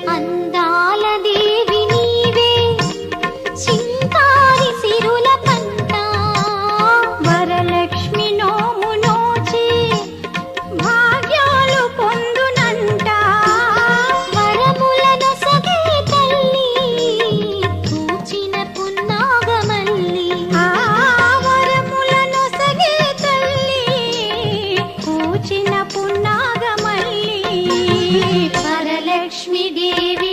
అందాల దేవి నీవే చింకారి సిరుల పంట వరలక్ష్మి నోము నోచి భాగ్యాలు పొందునంట వరములను సగే తల్లి పూచిన పున్నాగమల్లి వరములను సగే తల్లి పూచిన పున్నాగమల్లి వరలక్ష్మి దేవి